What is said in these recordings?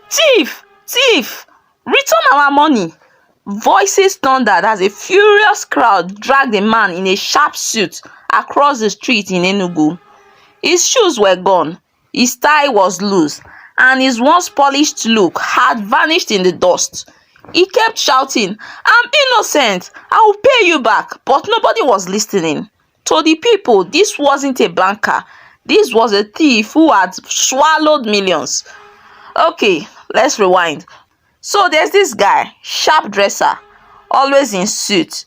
Thief! Thief! Return our money! Voices thundered as a furious crowd dragged a man in a sharp suit across the street in Enugu. His shoes were gone, his tie was loose, and his once polished look had vanished in the dust. He kept shouting, "I'm innocent! I will pay you back!" But nobody was listening. To the people, this wasn't a banker. This was a thief who had swallowed millions. Okay, let's rewind. So there's this guy, sharp dresser, always in suit,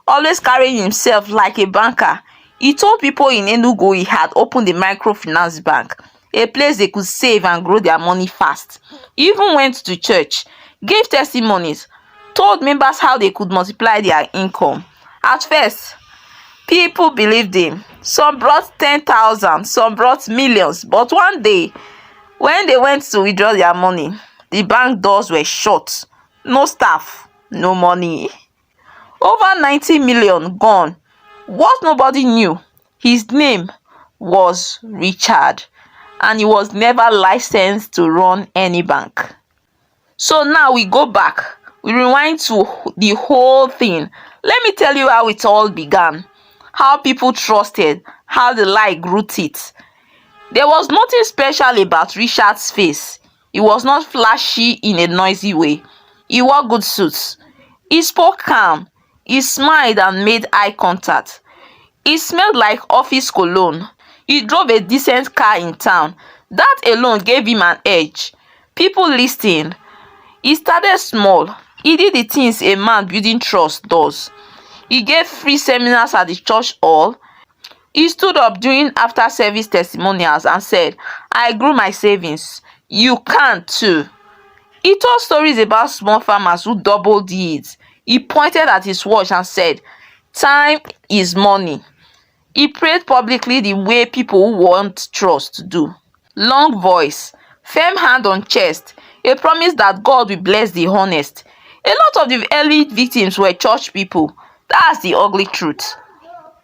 always carrying himself like a banker. He told people in Enugu he had opened a microfinance bank, a place they could save and grow their money fast. He even went to church, gave testimonies, told members how they could multiply their income. At first, people believed him. Some brought 10,000, some brought millions. But one day, when they went to withdraw their money, the bank doors were shut. No staff, no money. Over 90 million gone. What nobody knew, his name was Richard, and he was never licensed to run any bank. So now we go back. We rewind to the whole thing. Let me tell you how it all began. How people trusted, how the lie grew teeth. There was nothing special about Richard's face. He was not flashy in a noisy way. He wore good suits. He spoke calm. He smiled and made eye contact. He smelled like office cologne. He drove a decent car in town. That alone gave him an edge. People listened. He started small. He did the things a man building trust does. He gave free seminars at the church hall. He stood up during after-service testimonials and said, "I grew my savings. You can too." He told stories about small farmers who doubled yields. He pointed at his watch and said, "Time is money." He prayed publicly the way people who want trust do. Long voice, firm hand on chest, a promise that God will bless the honest. A lot of the early victims were church people. That's the ugly truth.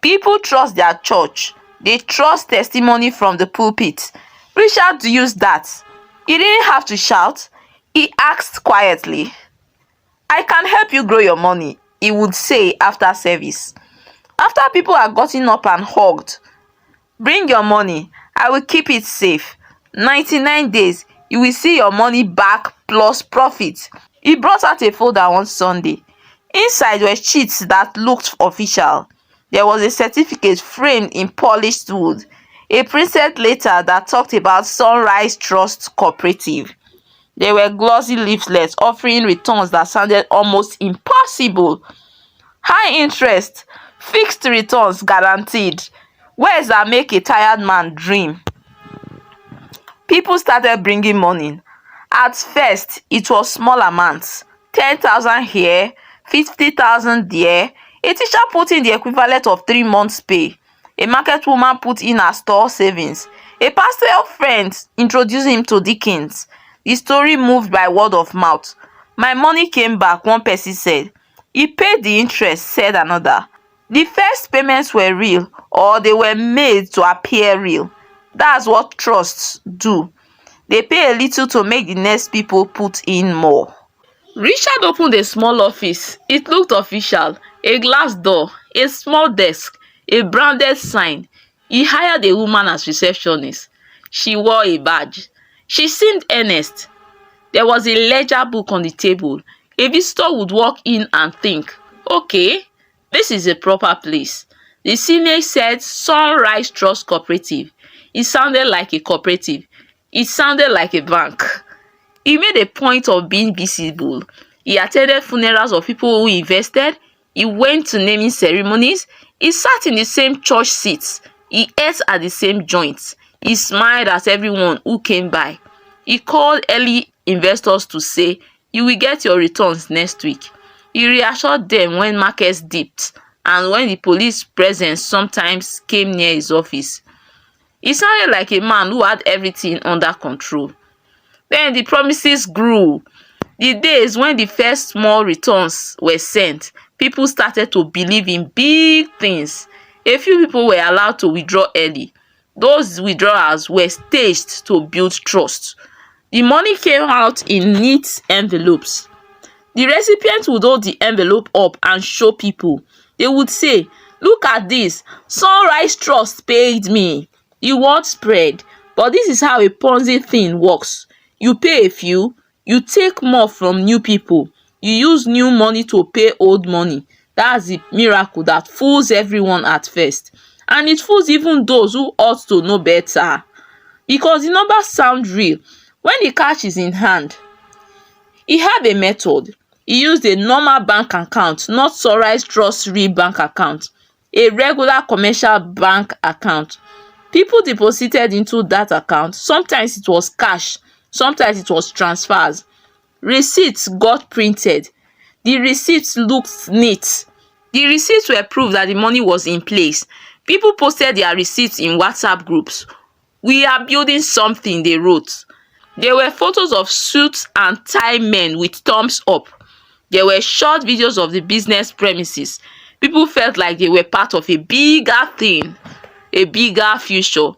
People trust their church. They trust testimony from the pulpit. Richard used that. He didn't have to shout. He asked quietly. "I can help you grow your money," he would say after service. After people had gotten up and hugged, "Bring your money. I will keep it safe. 99 days, you will see your money back plus profit." He brought out a folder one Sunday. Inside were sheets that looked official. There was a certificate framed in polished wood, a printed letter that talked about Sunrise Trust Cooperative. There were glossy leaflets offering returns that sounded almost impossible. High interest, fixed returns guaranteed. Words that make a tired man dream. People started bringing money. At first, it was small amounts. 10,000 here, 50,000 there. A teacher put in the equivalent of 3 months' pay. A market woman put in her store savings. A pastor friend introduced him to Dickens. The story moved by word of mouth. "My money came back," one person said. "He paid the interest," said another. The first payments were real, or they were made to appear real. That's what trusts do. They pay a little to make the next people put in more. Richard opened a small office. It looked official. A glass door, a small desk, a branded sign. He hired a woman as receptionist. She wore a badge. She seemed earnest. There was a ledger book on the table. A visitor would walk in and think, "Okay, this is a proper place." The sign said Sunrise Trust Cooperative. It sounded like a cooperative. It sounded like a bank. He made a point of being visible. He attended funerals of people who invested. He went to naming ceremonies. He sat in the same church seats. He ate at the same joints. He smiled at everyone who came by. He called early investors to say, "You will get your returns next week." He reassured them when markets dipped and when the police presence sometimes came near his office. He sounded like a man who had everything under control. Then the promises grew. The days when the first small returns were sent, people started to believe in big things. A few people were allowed to witdraw early. Those withdrawals were staged to build trust. The money came out in neat envelopes. The recipient would hold the envelope up and show people. They would say, "Look at this, Sunrise Trust paid me." You want spread, but this is how a Ponzi thing works. You pay a few, you take more from new people. You use new money to pay old money. That's the miracle that fools everyone at first. And it fools even those who ought to know better. Because the numbers sound real when the cash is in hand. He had a method. He used a normal bank account, not Sunrise Trust real bank account, a regular commercial bank account. People deposited into that account. Sometimes it was cash, sometimes it was transfers. Receipts got printed. The receipts looked neat. The receipts were proof that the money was in place. People posted their receipts in WhatsApp groups. "We are building something," they wrote. There were photos of suits and tie men with thumbs up. There were short videos of the business premises. People felt like they were part of a bigger thing, a bigger future.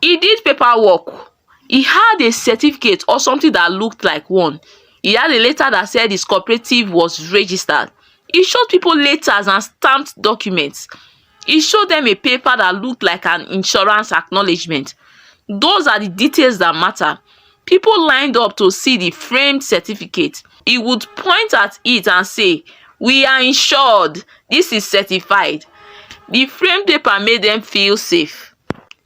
He did paperwork. He had a certificate or something that looked like one. He had a letter that said his cooperative was registered. He showed people letters and stamped documents. He showed them a paper that looked like an insurance acknowledgement. Those are the details that matter. People lined up to see the framed certificate. He would point at it and say, "We are insured. This is certified." The framed paper made them feel safe.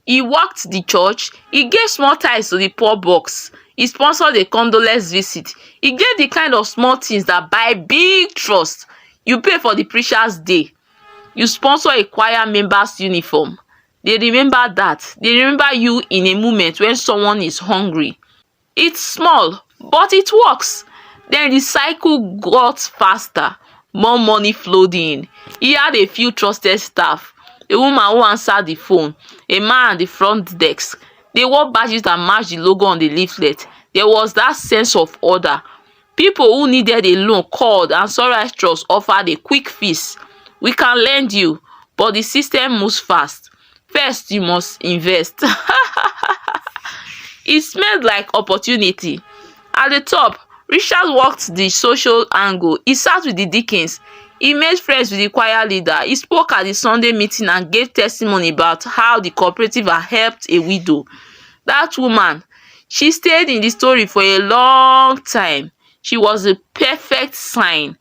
He worked the church. He gave small tithes to the poor box. He sponsored a condolence visit. He gave the kind of small things that buy big trust. You pay for the preacher's day. You sponsor a choir member's uniform. They remember that. They remember you in a moment when someone is hungry. It's small, but it works. Then the cycle got faster. More money flowed in. He had a few trusted staff. A woman who answered the phone. A man at the front desk. They wore badges that matched the logo on the leaflet. There was that sense of order. People who needed a loan called and Sunrise Trust offered a quick fix. "We can lend you, but the system moves fast. First, you must invest." It smelled like opportunity. At the top, Richard worked the social angle. He sat with the deacons. He made friends with the choir leader. He spoke at the Sunday meeting and gave testimony about how the cooperative had helped a widow. That woman, she stayed in the story for a long time. She was a perfect sign.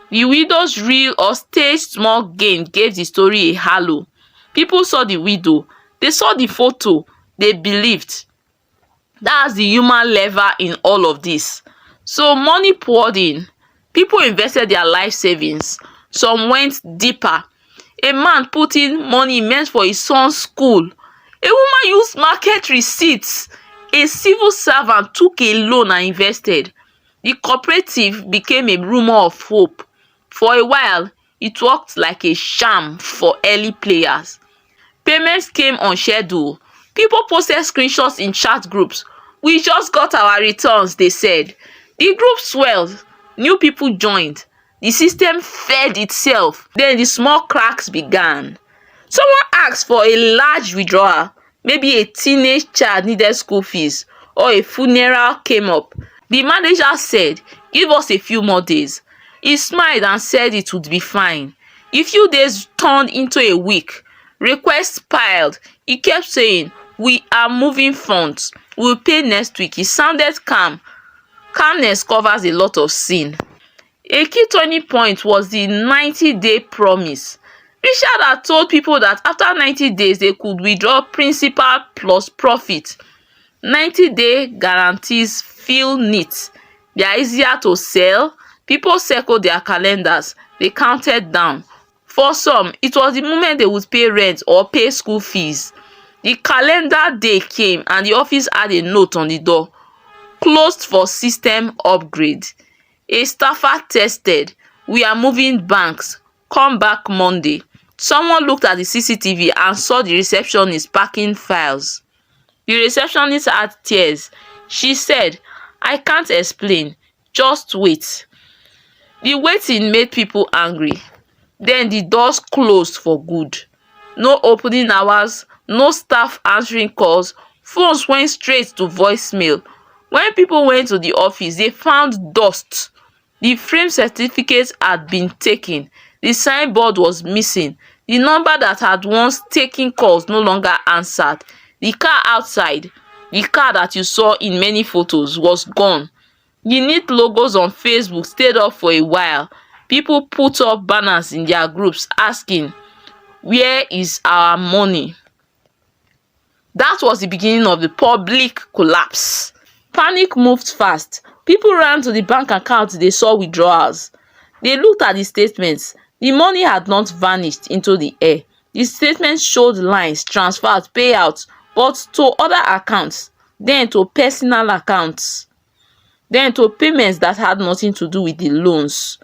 The widow's real or staged small gain gave the story a halo. People saw the widow. They saw the photo. They believed. That's the human level in all of this. So money poured in. People invested their life savings. Some went deeper. A man put in money meant for his son's school. A woman used market receipts. A civil servant took a loan and invested. The cooperative became a rumor of hope. For a while, it worked like a sham for early players. Payments came on schedule. People posted screenshots in chat groups. "We just got our returns," they said. The group swelled. New people joined. The system fed itself. Then the small cracks began. Someone asked for a large withdrawal. Maybe a teenage child needed school fees or a funeral came up. The manager said, "Give us a few more days." He smiled and said it would be fine. A few days turned into a week. Requests piled. He kept saying, "We are moving funds. We'll pay next week." He sounded calm. Calmness covers a lot of sin. A key turning point was the 90-day promise. Richard had told people that after 90 days they could withdraw principal plus profit. 90-day guarantees feel neat. They are easier to sell. People circled their calendars. They counted down. For some, it was the moment they would pay rent or pay school fees. The calendar day came and the office had a note on the door. Closed for system upgrade. A staffer tested. "We are moving banks. Come back Monday." Someone looked at the CCTV and saw the receptionist packing files. The receptionist had tears. She said, "I can't explain. Just wait." The waiting made people angry. Then the doors closed for good. No opening hours, no staff answering calls. Phones went straight to voicemail. When people went to the office, they found dust. The frame certificate had been taken. The signboard was missing. The number that had once taken calls no longer answered. The car outside, the car that you saw in many photos, was gone. The neat logos on Facebook stayed up for a while. People put up banners in their groups asking, "Where is our money?" That was the beginning of the public collapse. Panic moved fast. People ran to the bank accounts they saw withdrawals. They looked at the statements. The money had not vanished into the air. The statements showed lines, transfers, payouts, but to other accounts, then to personal accounts, then to payments that had nothing to do with the loans.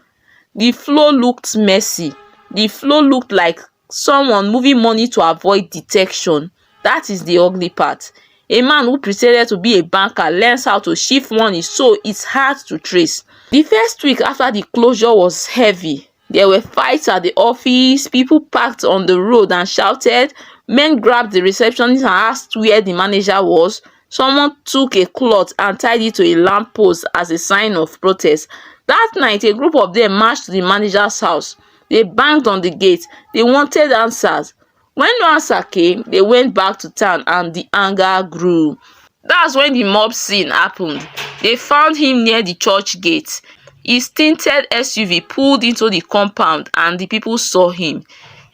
The flow looked messy. The flow looked like someone moving money to avoid detection. That is the ugly part. A man who pretended to be a banker learns how to shift money so it's hard to trace. The first week after the closure was heavy. There were fights at the office, people parked on the road and shouted, men grabbed the receptionist and asked where the manager was. Someone took a cloth and tied it to a lamppost as a sign of protest. That night, a group of them marched to the manager's house. They banged on the gate. They wanted answers. When no answer came, they went back to town and the anger grew. That's when the mob scene happened. They found him near the church gate. His tinted SUV pulled into the compound and the people saw him.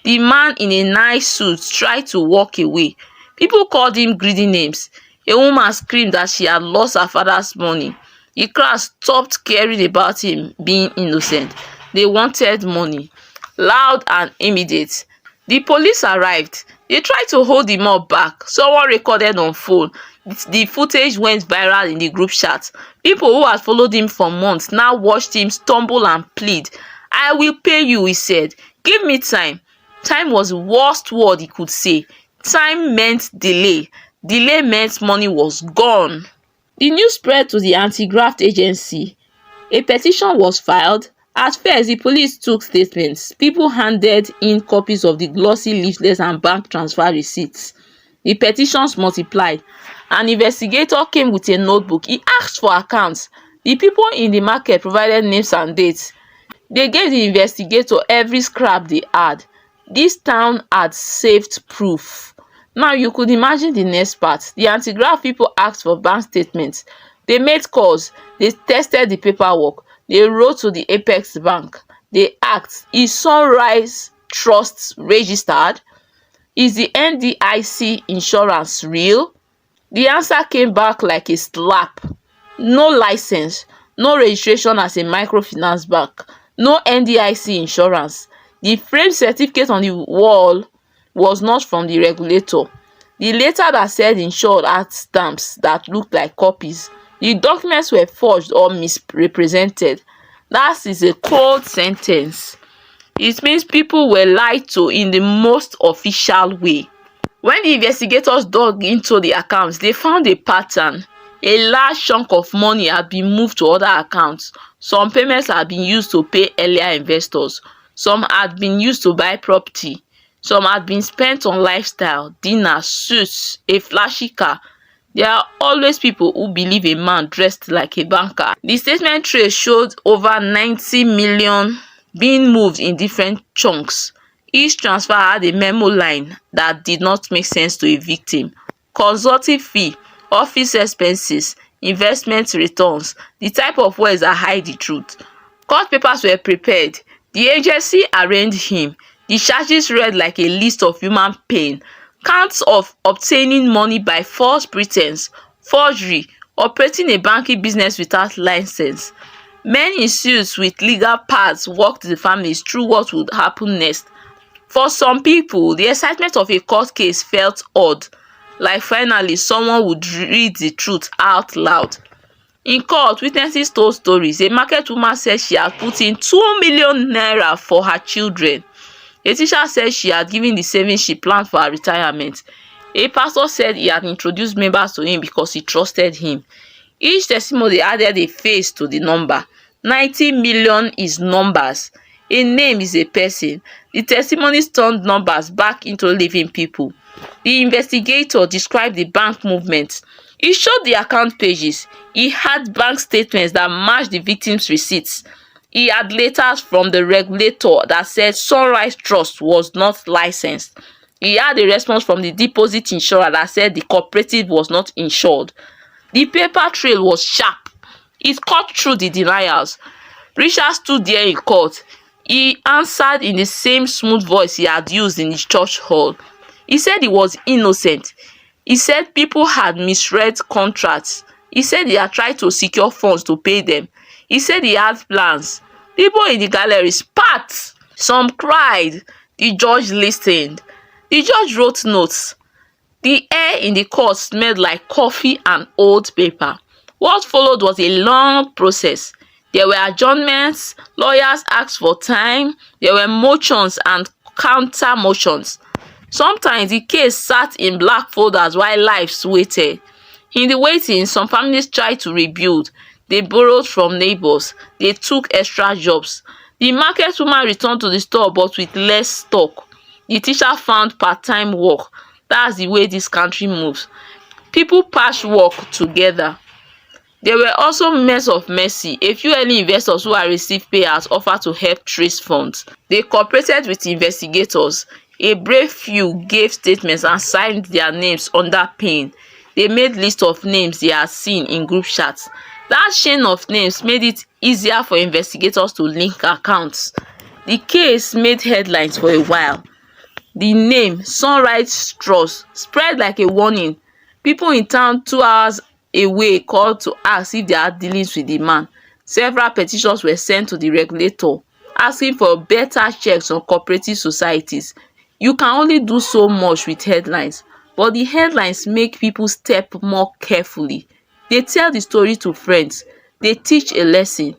The man in a nice suit tried to walk away. People called him greedy names. A woman screamed that she had lost her father's money. The crowd stopped caring about him being innocent. They wanted money, loud and immediate. The police arrived. They tried to hold the mob back. Someone recorded on phone. The footage went viral in the group chat. People who had followed him for months now watched him stumble and plead. "I will pay you," he said. "Give me time." Time was the worst word he could say. Time meant delay. Delay meant money was gone. The news spread to the anti-graft agency. A petition was filed. At first, the police took statements. People handed in copies of the glossy leaflets and bank transfer receipts. The petitions multiplied. An investigator came with a notebook. He asked for accounts. The people in the market provided names and dates. They gave the investigator every scrap they had. This town had saved proof. Now you could imagine the next part. The anti-graft people asked for bank statements. They made calls. They tested the paperwork. They wrote to the Apex Bank. They asked, "Is Sunrise Trust registered? Is the NDIC insurance real?" The answer came back like a slap. No license, no registration as a microfinance bank, no NDIC insurance. The frame certificate on the wall was not from the regulator. The letter that said insured had stamps that looked like copies. The documents were forged or misrepresented. That is a cold sentence. It means people were lied to in the most official way. When the investigators dug into the accounts, they found a pattern. A large chunk of money had been moved to other accounts. Some payments had been used to pay earlier investors. Some had been used to buy property. Some had been spent on lifestyle, dinner, suits, a flashy car. There are always people who believe a man dressed like a banker. The statement trace showed over 90 million being moved in different chunks. Each transfer had a memo line that did not make sense to a victim. Consulting fee, office expenses, investment returns, the type of words that hide the truth. Court papers were prepared. The agency arraigned him. The charges read like a list of human pain. Counts of obtaining money by false pretense, forgery, operating a banking business without license. Men in suits with legal pads walked the families through what would happen next. For some people, the excitement of a court case felt odd, like finally someone would read the truth out loud. In court, witnesses told stories. A market woman said she had put in 2 million naira for her children. A teacher said she had given the savings she planned for her retirement. A pastor said he had introduced members to him because he trusted him. Each testimony added a face to the number. 90 million is numbers. A name is a person. The testimonies turned numbers back into living people. The investigator described the bank movement. He showed the account pages. He had bank statements that matched the victim's receipts. He had letters from the regulator that said Sunrise Trust was not licensed. He had a response from the deposit insurer that said the cooperative was not insured. The paper trail was sharp. It cut through the denials. Richard stood there in court. He answered in the same smooth voice he had used in his church hall. He said he was innocent. He said people had misread contracts. He said he had tried to secure funds to pay them. He said he had plans. People in the gallery spat. Some cried. The judge listened. The judge wrote notes. The air in the court smelled like coffee and old paper. What followed was a long process. There were adjournments, lawyers asked for time, there were motions and counter motions. Sometimes the case sat in black folders while lives waited. In the waiting, some families tried to rebuild. They borrowed from neighbors. They took extra jobs. The market woman returned to the store but with less stock. The teacher found part-time work. That's the way this country moves. People patch work together. There were also moments of mercy. A few early investors who had received payouts offered to help trace funds. They cooperated with investigators. A brave few gave statements and signed their names under pain. They made lists of names they had seen in group chats. That chain of names made it easier for investigators to link accounts. The case made headlines for a while. The name Sunrise Trust spread like a warning. People in town 2 hours away called to ask if they had dealings with the man. Several petitions were sent to the regulator asking for better checks on cooperative societies. You can only do so much with headlines, but the headlines make people step more carefully. They tell the story to friends. They teach a lesson.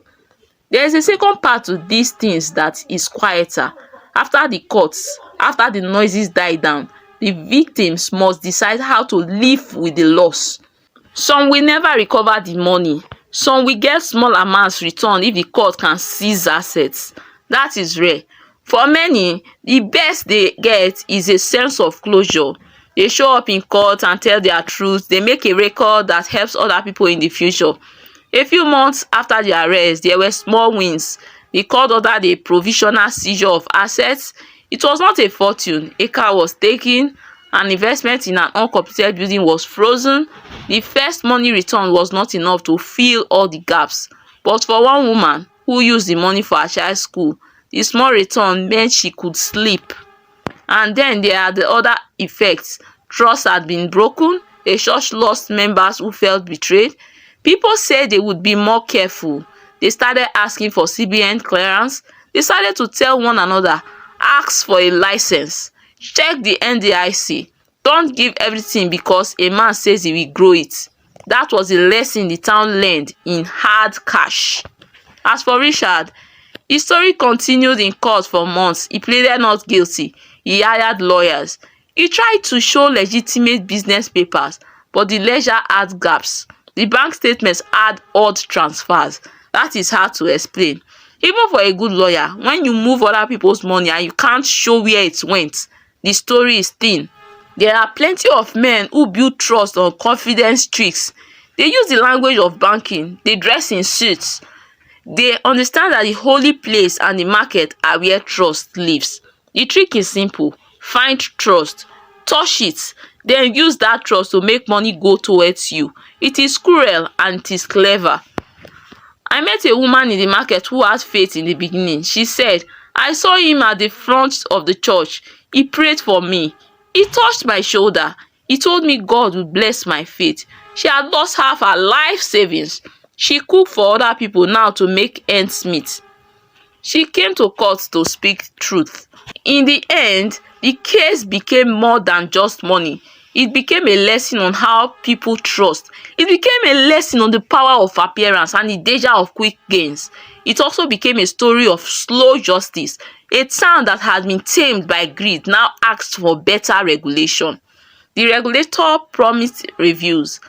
There is a second part to these things that is quieter. After the courts, after the noises die down, the victims must decide how to live with the loss. Some will never recover the money. Some will get small amounts returned if the court can seize assets. That is rare. For many, the best they get is a sense of closure. They show up in court and tell their truth. They make a record that helps other people in the future. A few months after the arrest, there were small wins. The court ordered a provisional seizure of assets. It was not a fortune. A car was taken. An investment in an uncompleted building was frozen. The first money return was not enough to fill all the gaps. But for one woman who used the money for her child's school, the small return meant she could sleep. And then there are the other effects. Trust had been broken. A church lost members who felt betrayed. People said they would be more careful. They started asking for CBN clearance. They started to tell one another, ask for a license. Check the NDIC. Don't give everything because a man says he will grow it. That was a lesson the town learned in hard cash. As for Richard, his story continued in court for months. He pleaded not guilty. He hired lawyers. He tried to show legitimate business papers, but the ledger had gaps. The bank statements had odd transfers. That is hard to explain. Even for a good lawyer, when you move other people's money and you can't show where it went, the story is thin. There are plenty of men who build trust on confidence tricks. They use the language of banking. They dress in suits. They understand that the holy place and the market are where trust lives. The trick is simple. Find trust, touch it, then use that trust to make money go towards you. It is cruel and it is clever. I met a woman in the market who had faith in the beginning. She said, I saw him at the front of the church. He prayed for me. He touched my shoulder. He told me God would bless my faith. She had lost half her life savings. She cooked for other people now to make ends meet. She came to court to speak truth. In the end, the case became more than just money. It became a lesson on how people trust. It became a lesson on the power of appearance and the danger of quick gains. It also became a story of slow justice. A town that had been tamed by greed now asked for better regulation. The regulator promised reviews.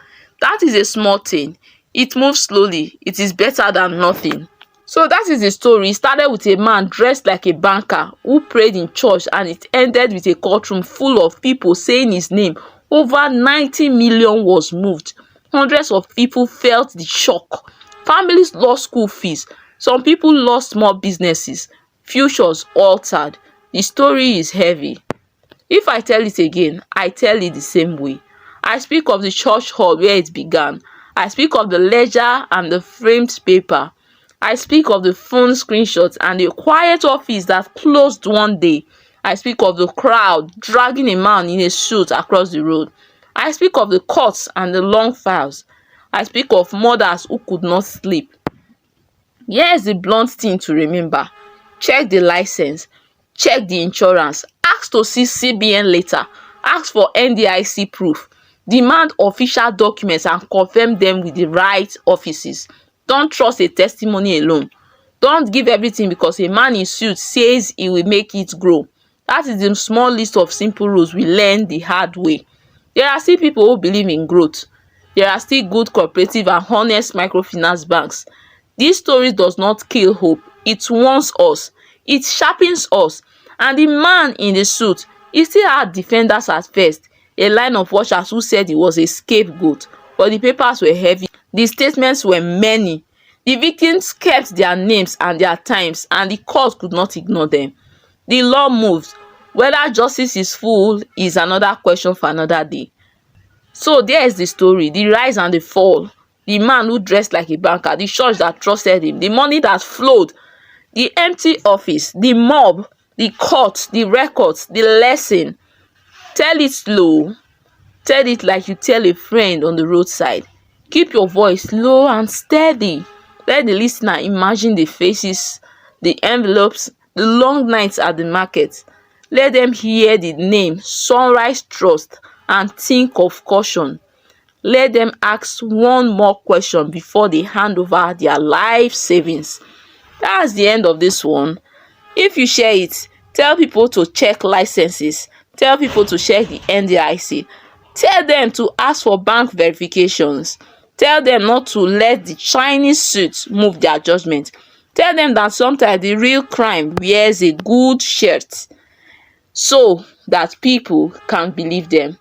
That is a small thing. It moves slowly. It is better than nothing. So that is the story. It started with a man dressed like a banker who prayed in church, and it ended with a courtroom full of people saying his name. Over 90 million was moved. Hundreds of people felt the shock. Families lost school fees. Some people lost small businesses. Futures altered. The story is heavy. If I tell it again, I tell it the same way. I speak of the church hall where it began. I speak of the ledger and the framed paper. I speak of the phone screenshots and the quiet office that closed one day. I speak of the crowd dragging a man in a suit across the road. I speak of the courts and the long files. I speak of mothers who could not sleep. Here is the blunt thing to remember. Check the license. Check the insurance. Ask to see CBN later. Ask for NDIC proof. Demand official documents and confirm them with the right offices. Don't trust a testimony alone. Don't give everything because a man in suit says he will make it grow. That is the small list of simple rules we learn the hard way. There are still people who believe in growth. There are still good cooperative and honest microfinance banks. This story does not kill hope. It warns us. It sharpens us. And the man in the suit, he still had defenders at first. A line of watchers who said he was a scapegoat. But the papers were heavy. The statements were many. The victims kept their names and their times, and the court could not ignore them. The law moved. Whether justice is full is another question for another day. So there is the story, the rise and the fall. The man who dressed like a banker, the church that trusted him, the money that flowed, the empty office, the mob, the court, the records, the lesson. Tell it slow. Tell it like you tell a friend on the roadside. Keep your voice low and steady. Let the listener imagine the faces, the envelopes, the long nights at the market. Let them hear the name Sunrise Trust and think of caution. Let them ask one more question before they hand over their life savings. That's the end of this one. If you share it, tell people to check licenses. Tell people to check the NDIC. Tell them to ask for bank verifications. Tell them not to let the Chinese suits move their judgment. Tell them that sometimes the real crime wears a good shirt so that people can believe them.